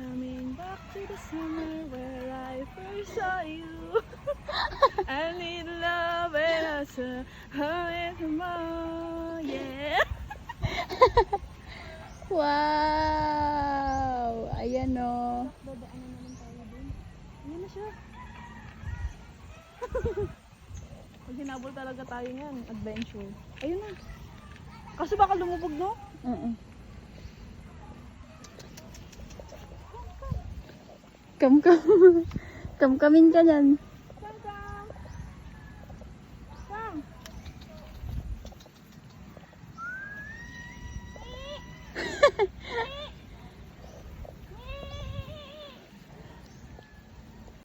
Coming back to the summer where I first saw you. I need love and I saw her and tomorrow, yeah. Wow! Ayan o. Dadaanan naman tayo dun. Ayan na siya. Pag hinabol talaga tayo niyan, adventure. Ayun na. Kaso baka lumubog, no? Kam-kam. Kam-kamin ka dyan.